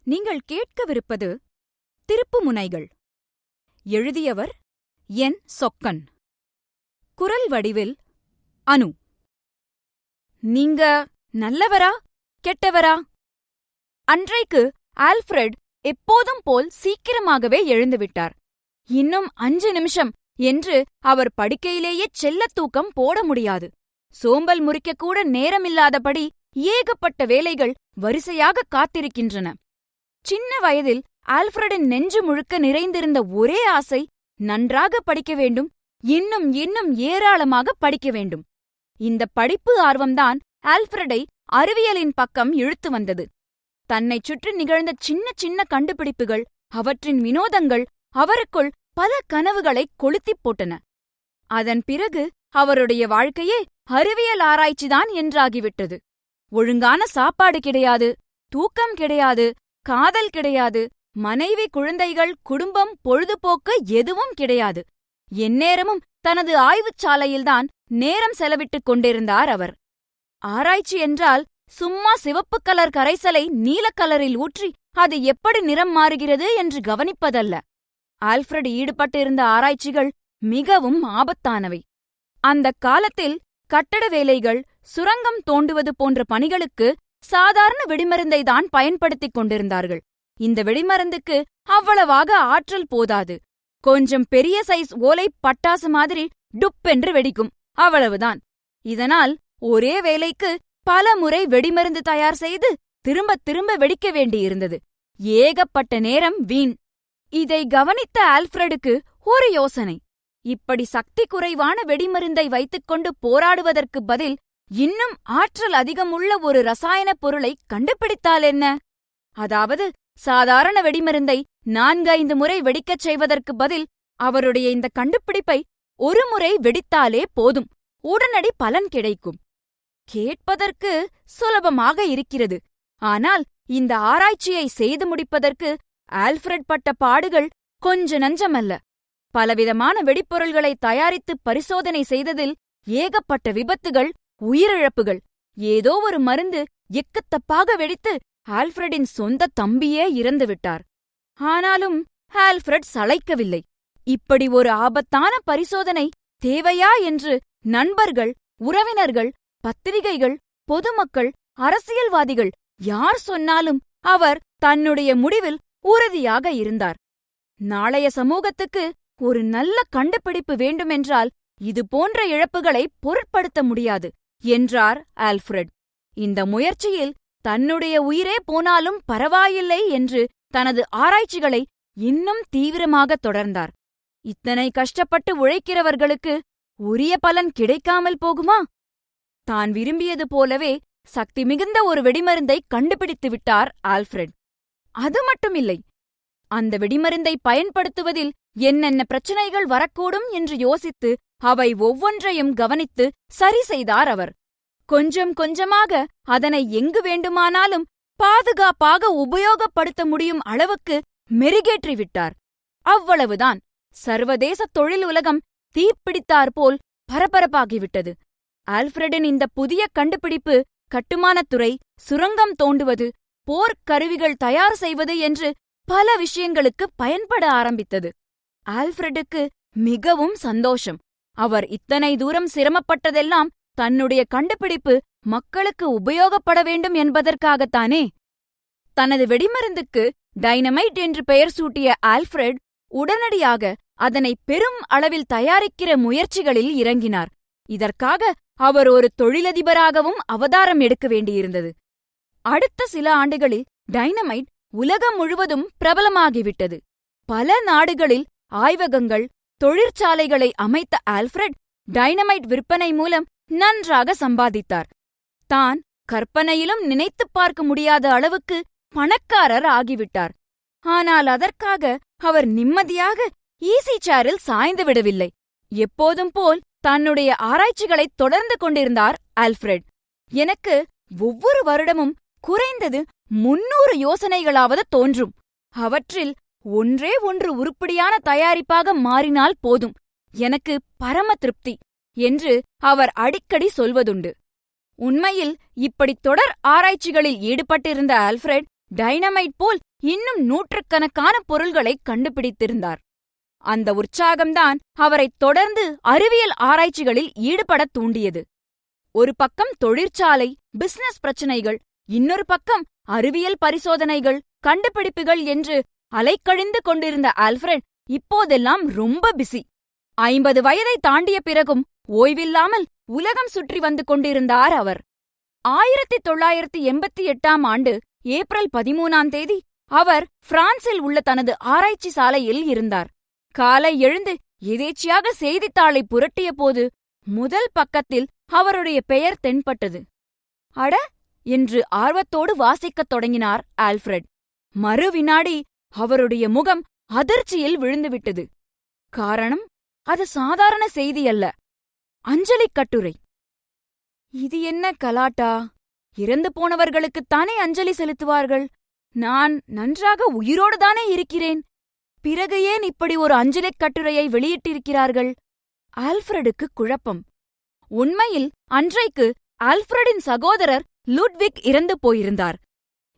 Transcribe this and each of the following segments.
நீங்கள் கேட்கவிருப்பது திருப்புமுனைகள். எழுதியவர் என். சொக்கன். குரல் வடிவில் அனு. நீங்க நல்லவரா கெட்டவரா? அன்றைக்கு ஆல்ஃபிரட் எப்போதும் போல் சீக்கிரமாகவே எழுந்துவிட்டார். இன்னும் 5 நிமிஷம் என்று அவர் படுக்கையிலேயே செல்லத் தூக்கம் போட முடியாது. சோம்பல் முறிக்கக்கூட நேரமில்லாதபடி ஏகப்பட்ட வேலைகள் வரிசையாக காத்திருக்கின்றன. சின்ன வயதில் ஆல்ஃபிரடின் நெஞ்சு முழுக்க நிறைந்திருந்த ஒரே ஆசை நன்றாக படிக்க வேண்டும், இன்னும் இன்னும் ஏராளமாக படிக்க வேண்டும். இந்த படிப்பு ஆர்வம்தான் ஆல்ஃபிரடை அறிவியலின் பக்கம் இழுத்து வந்தது. தன்னைச் சுற்றி நிகழ்ந்த சின்ன சின்ன கண்டுபிடிப்புகள், அவற்றின் வினோதங்கள் அவருக்குள் பல கனவுகளை கொளுத்திப் போட்டன. அதன் பிறகு அவருடைய வாழ்க்கையே அறிவியல் ஆராய்ச்சிதான் என்றாகிவிட்டது. ஒழுங்கான சாப்பாடு கிடையாது, தூக்கம் கிடையாது, காதல் கிடையாது, மனைவி, குழந்தைகள், குடும்பம், பொழுதுபோக்கு எதுவும் கிடையாது. எந்நேரமும் தனது ஆய்வுச்சாலையில்தான் நேரம் செலவிட்டுக் கொண்டிருந்தார் அவர். ஆராய்ச்சி என்றால் சும்மா சிவப்பு கலர் கரைசலை நீலக்கலரில் ஊற்றி அது எப்படி நிறம் மாறுகிறது என்று கவனிப்பதல்ல. ஆல்ஃபிரட் ஈடுபட்டிருந்த ஆராய்ச்சிகள் மிகவும் ஆபத்தானவை. அந்தக் காலத்தில் கட்டட வேலைகள், சுரங்கம் தோண்டுவது போன்ற பணிகளுக்கு சாதாரண வெடிமருந்தை தான் பயன்படுத்திக் கொண்டிருந்தார்கள். இந்த வெடிமருந்துக்கு அவ்வளவாக ஆற்றல் போதாது. கொஞ்சம் பெரிய சைஸ் ஓலை பட்டாசு மாதிரி டுப்பென்று வெடிக்கும், அவ்வளவுதான். இதனால் ஒரே வேலைக்கு பல முறை வெடிமருந்து தயார் செய்து திரும்ப திரும்ப வெடிக்க வேண்டியிருந்தது. ஏகப்பட்ட நேரம் வீண். இதை கவனித்த ஆல்ஃபிரடுக்கு ஒரு யோசனை. இப்படி சக்தி குறைவான வெடிமருந்தை வைத்துக்கொண்டு போராடுவதற்கு பதில் இன்னும் ஆற்றல் அதிகமுள்ள ஒரு ரசாயனப் பொருளை கண்டுபிடித்தால் என்ன? அதாவது சாதாரண வெடிமருந்தை 4-5 முறை வெடிக்கச் செய்வதற்கு பதில் அவருடைய இந்த கண்டுபிடிப்பை ஒரு முறை வெடித்தாலே போதும், உடனடி பலன் கிடைக்கும். கேட்பதற்கு சுலபமாக இருக்கிறது. ஆனால் இந்த ஆராய்ச்சியை செய்து முடிப்பதற்கு ஆல்ஃபிரட் பட்ட பாடுகள் கொஞ்ச நஞ்சமல்ல. பலவிதமான வெடிப்பொருள்களை தயாரித்து பரிசோதனை செய்ததில் ஏகப்பட்ட விபத்துகள், உயிரிழப்புகள். ஏதோ ஒரு மருந்து எக்குத்தப்பாக வெடித்து ஆல்ஃபிரடின் சொந்த தம்பியே இறந்துவிட்டார். ஆனாலும் ஆல்ஃபிரட் சளைக்கவில்லை. இப்படி ஒரு ஆபத்தான பரிசோதனை தேவையா என்று நண்பர்கள், உறவினர்கள், பத்திரிகைகள், பொதுமக்கள், அரசியல்வாதிகள் யார் சொன்னாலும் அவர் தன்னுடைய முடிவில் உறுதியாக இருந்தார். நாளைய சமூகத்துக்கு ஒரு நல்ல கண்டுபிடிப்பு வேண்டுமென்றால் இது போன்ற இழப்புகளை பொருட்படுத்த முடியாது என்றார் ஆல்ஃபிரட். இந்த முயற்சியில் தன்னுடைய உயிரே போனாலும் பரவாயில்லை என்று தனது ஆராய்ச்சிகளை இன்னும் தீவிரமாக தொடர்ந்தார். இத்தனை கஷ்டப்பட்டு உழைக்கிறவர்களுக்கு உரிய பலன் கிடைக்காமல் போகுமா? தான் விரும்பியது போலவே சக்தி மிகுந்த ஒரு வெடிமருந்தை கண்டுபிடித்து விட்டார் ஆல்ஃபிரட். அது மட்டுமில்லை, அந்த வெடிமருந்தை பயன்படுத்துவதில் என்னென்ன பிரச்சனைகள் வரக்கூடும் என்று யோசித்து அவை ஒவ்வொன்றையும் கவனித்து சரி செய்தார் அவர். கொஞ்சம் கொஞ்சமாக அதனை எங்கு வேண்டுமானாலும் பாதுகாப்பாக உபயோகப்படுத்த முடியும் அளவுக்கு மெருகேற்றிவிட்டார். அவ்வளவுதான். சர்வதேச தொழில் உலகம் தீப்பிடித்தாற்போல் பரபரப்பாகிவிட்டது. ஆல்ஃபிரடின் இந்த புதிய கண்டுபிடிப்பு கட்டுமானத்துறை, சுரங்கம் தோண்டுவது, போர்க்கருவிகள் தயார் செய்வது என்று பல விஷயங்களுக்கு பயன்பட ஆரம்பித்தது. ஆல்ஃபிரடுக்கு மிகவும் சந்தோஷம். அவர் இத்தனை தூரம் சிரமப்பட்டதெல்லாம் தன்னுடைய கண்டுபிடிப்பு மக்களுக்கு உபயோகப்பட வேண்டும் என்பதற்காகத்தானே. தனது வெடிமருந்துக்கு டைனமைட் என்று பெயர் சூட்டிய ஆல்ஃபிரட் உடனடியாக அதனை பெரும் அளவில் தயாரிக்கிற முயற்சிகளில் இறங்கினார். இதற்காக அவர் ஒரு தொழிலதிபராகவும் அவதாரம் எடுக்க வேண்டியிருந்தது. அடுத்த சில ஆண்டுகளில் டைனமைட் உலகம் முழுவதும் பிரபலமாகிவிட்டது. பல நாடுகளில் ஆய்வகங்கள், தொழிற்சாலைகளை அமைத்த ஆல்ஃபிரட் டைனமைட் விற்பனை மூலம் நன்றாக சம்பாதித்தார். தான் கற்பனையிலும் நினைத்துப் பார்க்க முடியாத அளவுக்கு பணக்காரர் ஆகிவிட்டார். ஆனால் அதற்காக அவர் நிம்மதியாக ஈஸி சேரில் சாய்ந்து விடவில்லை. எப்போதும் போல் தன்னுடைய ஆராய்ச்சிகளைத் தொடர்ந்து கொண்டிருந்தார் ஆல்ஃபிரட். எனக்கு ஒவ்வொரு வருடமும் குறைந்தது 300 யோசனைகளாவது தோன்றும். அவற்றில் ஒன்றே ஒன்று உருப்படியான தயாரிப்பாக மாறினால் போதும், எனக்கு பரம திருப்தி என்று அவர் அடிக்கடி சொல்வதுண்டு. உண்மையில் இப்படி தொடர் ஆராய்ச்சிகளில் ஈடுபட்டிருந்த ஆல்ஃபிரட் டைனமைட் போல் இன்னும் நூற்றுக்கணக்கான பொருள்களைக் கண்டுபிடித்திருந்தார். அந்த உற்சாகம்தான் அவரைத் தொடர்ந்து அறிவியல் ஆராய்ச்சிகளில் ஈடுபடத் தூண்டியது. ஒரு பக்கம் தொழிற்சாலை, பிசினஸ் பிரச்சனைகள், இன்னொரு பக்கம் அறிவியல் பரிசோதனைகள், கண்டுபிடிப்புகள் என்று அலைக்கழிந்து கொண்டிருந்த ஆல்ஃபிரட் இப்போதெல்லாம் ரொம்ப பிஸி. 50 வயதை தாண்டிய பிறகும் ஓய்வில்லாமல் உலகம் சுற்றி வந்து கொண்டிருந்தார் அவர். 1988ஆம் ஆண்டு ஏப்ரல் 13ஆம் தேதி அவர் பிரான்சில் உள்ள தனது ஆராய்ச்சி சாலையில் இருந்தார். காலை எழுந்து எதேச்சியாக செய்தித்தாளை புரட்டிய போது முதல் பக்கத்தில் அவருடைய பெயர் தென்பட்டது. அட என்று ஆர்வத்தோடு வாசிக்கத் தொடங்கினார் ஆல்ஃபிரட். மறு வினாடி அவருடைய முகம் அதிர்ச்சியில் விழுந்துவிட்டது. காரணம், அது சாதாரண செய்தி அல்ல, அஞ்சலிக் கட்டுரை. இது என்ன கலாட்டா? இறந்து போனவர்களுக்குத்தானே அஞ்சலி செலுத்துவார்கள். நான் நன்றாக உயிரோடுதானே இருக்கிறேன். பிறகு ஏன் இப்படி ஒரு அஞ்சலிக் கட்டுரையை வெளியிட்டிருக்கிறார்கள்? ஆல்ஃபிரடுக்கு குழப்பம். உண்மையில் அன்றைக்கு ஆல்ஃபிரடின் சகோதரர் லுட்விக் இறந்து போயிருந்தார்.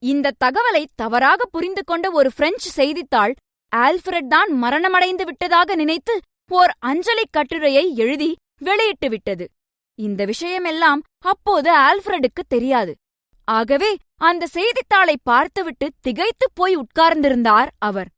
இந்த தகவலை தவறாக புரிந்து கொண்ட ஒரு பிரெஞ்சு செய்தித்தாள் ஆல்ஃபிரட் தான் மரணமடைந்து விட்டதாக நினைத்து ஓர் அஞ்சலிக் கட்டுரையை எழுதி வெளியிட்டு விட்டது. இந்த விஷயமெல்லாம் அப்போது ஆல்ஃபிரடுக்கு தெரியாது. ஆகவே அந்த செய்தித்தாளை பார்த்துவிட்டு திகைத்துப் போய் உட்கார்ந்திருந்தார் அவர்.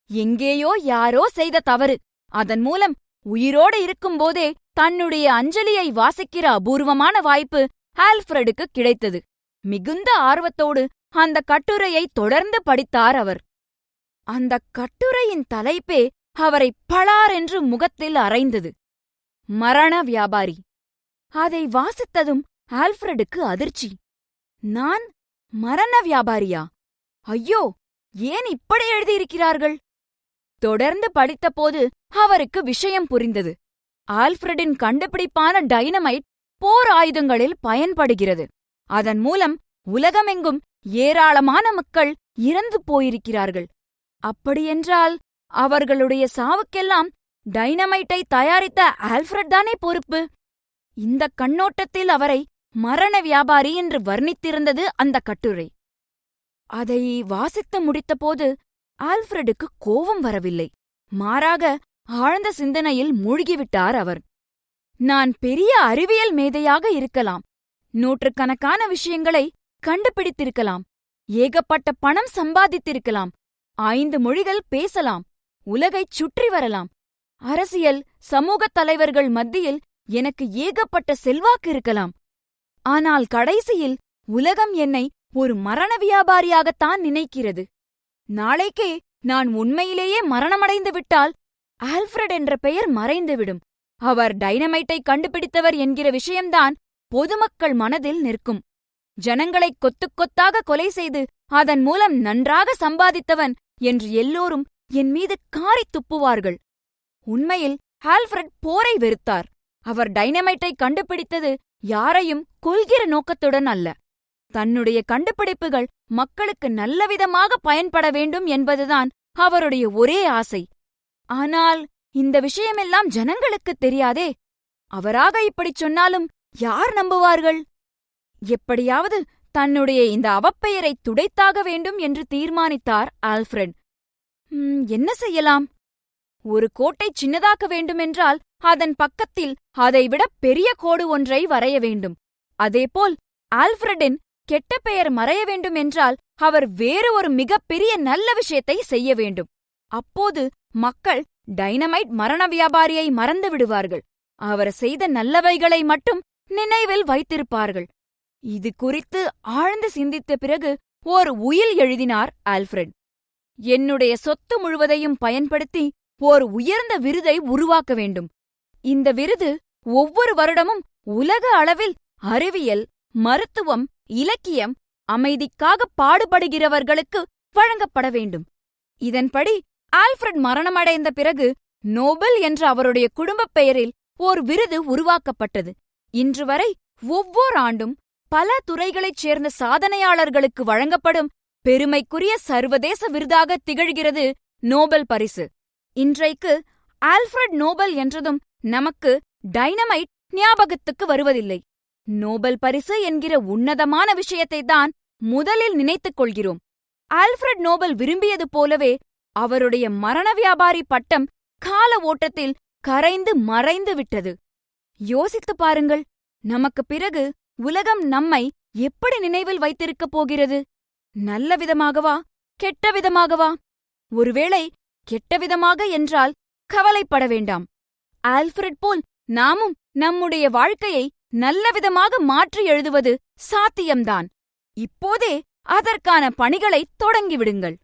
எங்கேயோ யாரோ செய்த தவறு. அதன் மூலம் உயிரோடு இருக்கும்போதே தன்னுடைய அஞ்சலியை வாசிக்கிற அபூர்வமான வாய்ப்பு ஆல்ஃபிரடுக்கு கிடைத்தது. மிகுந்த ஆர்வத்தோடு அந்த கட்டுரையை தொடர்ந்து படித்தார் அவர். அந்த கட்டுரையின் தலைப்பே அவரை பளாரென்று முகத்தில் அறைந்தது. மரண வியாபாரி. அதை வாசித்ததும் ஆல்ஃபிரடுக்கு அதிர்ச்சி. நான் மரண வியாபாரியா? ஐயோ, ஏன் இப்படி எழுதியிருக்கிறார்கள்? தொடர்ந்து படித்தபோது அவருக்கு விஷயம் புரிந்தது. ஆல்ஃபிரடின் கண்டுபிடிப்பான டைனமைட் போர் ஆயுதங்களில் பயன்படுகிறது. அதன் மூலம் உலகமெங்கும் ஏராளமான மக்கள் இறந்து போயிருக்கிறார்கள். அப்படியென்றால் அவர்களுடைய சாவுக்கெல்லாம் டைனமைட்டை தயாரித்த ஆல்ஃபிரட் தானே பொறுப்பு. இந்த கண்ணோட்டத்தில் அவரை மரண வியாபாரி என்று வர்ணித்திருந்தது அந்த கட்டுரை. அதை வாசித்து முடித்தபோது ஆல்ஃபிரடுக்கு கோபம் வரவில்லை. மாறாக ஆழ்ந்த சிந்தனையில் மூழ்கிவிட்டார் அவர். நான் பெரிய அறிவியல் மேதையாக இருக்கலாம், நூற்றுக்கணக்கான விஷயங்களை கண்டுபிடித்திருக்கலாம், ஏகப்பட்ட பணம் சம்பாதித்திருக்கலாம், 5 மொழிகள் பேசலாம், உலகைச் சுற்றி வரலாம், அரசியல் சமூகத் தலைவர்கள் மத்தியில் எனக்கு ஏகப்பட்ட செல்வாக்கு இருக்கலாம். ஆனால் கடைசியில் உலகம் என்னை ஒரு மரண வியாபாரியாகத்தான் நினைக்கிறது. நாளைக்கே நான் உண்மையிலேயே மரணமடைந்து விட்டால் ஆல்ஃபிரட் என்ற பெயர் மறைந்துவிடும். அவர் டைனமைட்டை கண்டுபிடித்தவர் என்கிற விஷயம்தான் பொதுமக்கள் மனதில் நிற்கும். ஜனங்களைக் கொத்துக் கொத்தாக கொலை செய்து அதன் மூலம் நன்றாக சம்பாதித்தவன் என்று எல்லோரும் என் மீது காறித் துப்புவார்கள். உண்மையில் ஆல்ஃபிரட் போரை வெறுத்தார். அவர் டைனமைட்டை கண்டுபிடித்தது யாரையும் கொல்கிற நோக்கத்துடன் அல்ல. தன்னுடைய கண்டுபிடிப்புகள் மக்களுக்கு நல்லவிதமாக பயன்பட வேண்டும் என்பதுதான் அவருடைய ஒரே ஆசை. ஆனால் இந்த விஷயமெல்லாம் ஜனங்களுக்குத் தெரியாதே. அவராக இப்படிச் சொன்னாலும் யார் நம்புவார்கள்? எப்படியாவது தன்னுடைய இந்த அவப்பெயரை துடைத்தாக வேண்டும் என்று தீர்மானித்தார் ஆல்ஃபிரட். என்ன செய்யலாம்? ஒரு கோட்டை சின்னதாக்க வேண்டுமென்றால் அதன் பக்கத்தில் அதைவிட பெரிய கோடு ஒன்றை வரைய வேண்டும். அதேபோல் ஆல்ஃபிரடின் கெட்ட பெயர் மறைய வேண்டுமென்றால் அவர் வேறு ஒரு மிகப்பெரிய நல்ல விஷயத்தை செய்ய வேண்டும். அப்போது மக்கள் டைனமைட் மரண வியாபாரியை மறந்து விடுவார்கள். அவர் செய்த நல்லவைகளை மட்டும் நினைவில் வைத்திருப்பார்கள். இது குறித்து ஆழ்ந்து சிந்தித்த பிறகு ஓர் உயில் எழுதினார் ஆல்ஃபிரட். என்னுடைய சொத்து முழுவதையும் பயன்படுத்தி ஓர் உயர்ந்த விருதை உருவாக்க வேண்டும். இந்த விருது ஒவ்வொரு வருடமும் உலக அளவில் அறிவியல், மருத்துவம், இலக்கியம், அமைதிக்காக பாடுபடுகிறவர்களுக்கு வழங்கப்பட வேண்டும். இதன்படி ஆல்ஃபிரட் மரணமடைந்த பிறகு நோபல் என்ற அவருடைய குடும்பப் பெயரில் ஓர் விருது உருவாக்கப்பட்டது. இன்று வரை ஒவ்வொரு ஆண்டும் பல துறைகளைச் சேர்ந்த சாதனையாளர்களுக்கு வழங்கப்படும் பெருமைக்குரிய சர்வதேச விருதாக திகழ்கிறது நோபல் பரிசு. இன்றைக்கு ஆல்ஃபிரட் நோபல் என்றதும் நமக்கு டைனமைட் ஞாபகத்துக்கு வருவதில்லை. நோபல் பரிசு என்கிற உன்னதமான விஷயத்தைத்தான் முதலில் நினைத்துக் கொள்கிறோம். ஆல்ஃபிரட் நோபல் விரும்பியது போலவே அவருடைய மரண வியாபாரி பட்டம் கால ஓட்டத்தில் கரைந்து மறைந்து விட்டது. யோசித்துப் பாருங்கள், நமக்குப் பிறகு உலகம் நம்மை எப்படி நினைவில் வைத்திருக்கப் போகிறது? நல்ல விதமாகவா, கெட்ட விதமாகவா? ஒருவேளை கெட்ட விதமாக என்றால் கவலைப்பட வேண்டாம். ஆல்ஃபிரட் போல் நாமும் நம்முடைய வாழ்க்கையை நல்ல விதமாக மாற்றி எழுதுவது சாத்தியம்தான். இப்போதே அதற்கான பணிகளைத் தொடங்கிவிடுங்கள்.